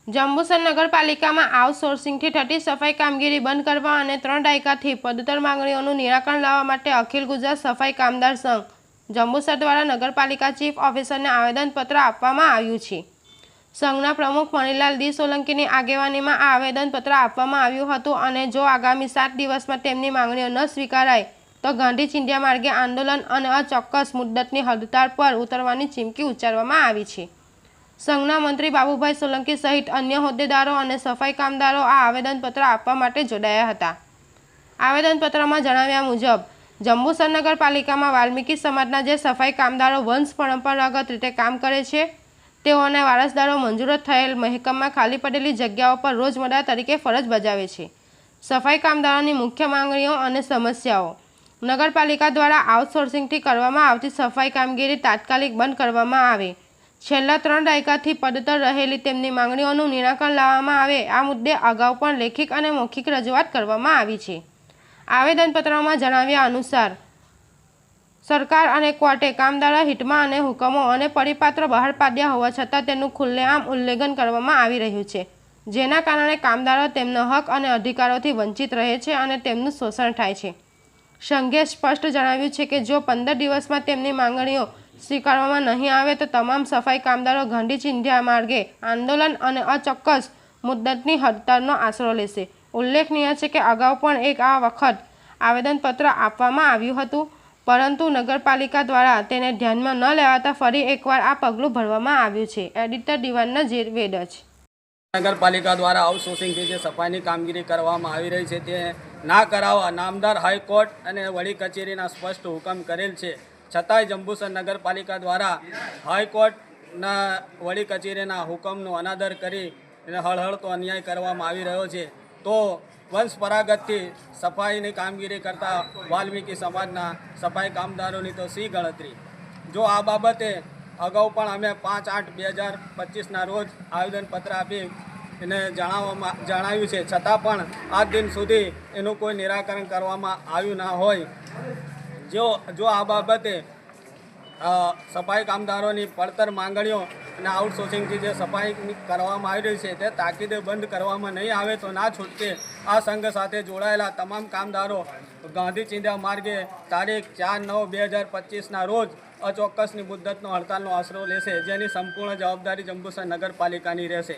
જંબુસર નગરપાલિકામાં આઉટસોર્સિંગથી થતી સફાઈ કામગીરી બંધ કરવા અને 3 દાયકાથી પડતર માંગણીઓનું નિરાકરણ લાવવા માટે અખિલ ગુજરાત સફાઈ કામદાર સંઘ જંબુસર દ્વારા નગરપાલિકા ચીફ ઓફિસરને આવેદનપત્ર આપવામાં આવ્યું છે। સંઘના પ્રમુખ મણિલાલ ડી સોલંકીની આગેવાનીમાં આ આવેદનપત્ર આપવામાં આવ્યું હતું અને જો આગામી 7 દિવસમાં તેમની માંગણીઓ ન સ્વીકારાય તો ગાંધી ચિંધ્યા માર્ગે આંદોલન અને અચોક્કસ મુદ્દતની હડતાળ પર ઉતરવાની ચીમકી ઉચ્ચારવામાં આવી છે। સંઘના મંત્રી બાબુભાઈ સોલંકી સહિત અન્ય હોદ્દેદારો અને સફાઈ કામદારો આ આવેદનપત્ર આપવા માટે જોડાયા હતા। આવેદનપત્રમાં જણાવ્યા મુજબ જંબુસર નગરપાલિકામાં વાલ્મીકી સમાજના જે સફાઈ કામદારો વંશ પરંપરાગત રીતે કામ કરે છે તેઓને વારસદારો મંજૂર થયેલ મહેકમમાં ખાલી પડેલી જગ્યાઓ પર રોજમર્રા તરીકે ફરજ બજાવે છે। સફાઈ કામદારોની મુખ્ય માંગણીઓ અને સમસ્યાઓ નગરપાલિકા દ્વારા આઉટસોર્સિંગથી કરવામાં આવતી સફાઈ કામગીરી તાત્કાલિક બંધ કરવામાં આવે, છેલ્લા 3 દાયકાથી પડતર રહેલી તેમની માંગણીઓનું નિરાકરણ લાવવામાં આવે। આ મુદ્દે અગાઉ પણ લેખિત અને મૌખિક રજૂઆત કરવામાં આવી છે। આવેદનપત્રમાં જણાવ્યા અનુસાર સરકાર અને કોર્ટે કામદારો હિતમાં અને હુકમો અને પરિપત્ર બહાર પાડ્યા હોવા છતાં તેનું ખુલ્લેઆમ ઉલ્લંઘન કરવામાં આવી રહ્યું છે, જેના કારણે કામદારો તેમના હક અને અધિકારોથી વંચિત રહે છે અને તેમનું શોષણ થાય છે। સંઘે સ્પષ્ટ જણાવ્યું છે કે જો 15 દિવસમાં તેમની માંગણીઓ સ્વીકારવામાં નહીં આવે તો તમામ સફાઈ કામદારો ગાંધી ચિંધ્યા માર્ગે આંદોલન અને અચોક્કસ મુદ્દતની હડતાળનો આશરો લેશે। ઉલ્લેખનીય છે કે અગાઉ પણ એક આ વખત આવેદનપત્ર આપવામાં આવ્યું હતું, પરંતુ નગરપાલિકા દ્વારા તેને ધ્યાનમાં ન લેવાતા ફરી એકવાર આ પગલું ભરવામાં આવ્યું છે। એડિટર દિવાન નજીર વેડજ। નગરપાલિકા દ્વારા આઉટસોર્સિંગથી જે સફાઈની કામગીરી કરવામાં આવી રહી છે તે ના કરાવવા નામદાર હાઈકોર્ટ અને વડી કચેરીના સ્પષ્ટ હુકમ કરેલ છે, છતાંય જંબુસર નગરપાલિકા દ્વારા હાઈકોર્ટના વડી કચેરીના હુકમનો અનાદર કરી અને હળહળતો અન્યાય કરવામાં આવી રહ્યો છે। તો વંશપરાગતથી સફાઈની કામગીરી કરતા વાલ્મીકી સમાજના સફાઈ કામદારોની તો સી ગણતરી। જો આ બાબતે અગાઉ પણ અમે 5/8/2025ના રોજ આવેદનપત્ર આપી એને જણાવ્યું છે, છતાં પણ આજ દિન સુધી એનું કોઈ નિરાકરણ કરવામાં આવ્યું ના હોય। જો આ બાબતે સફાઈ કામદારોની પડતર માંગણીઓ અને આઉટસોર્સિંગથી જે સફાઈ કરવામાં આવી રહી છે તે તાકીદે બંધ કરવામાં નહીં આવે તો ના છૂટકે આ સંઘ સાથે જોડાયેલા તમામ કામદારો ગાંધી ચિંધ્યા માર્ગે તારીખ 4/9/2025ના રોજ અચોક્કસની મુદ્દતનો હડતાલનો આશરો લેશે, જેની સંપૂર્ણ જવાબદારી જંબુસર નગરપાલિકાની રહેશે।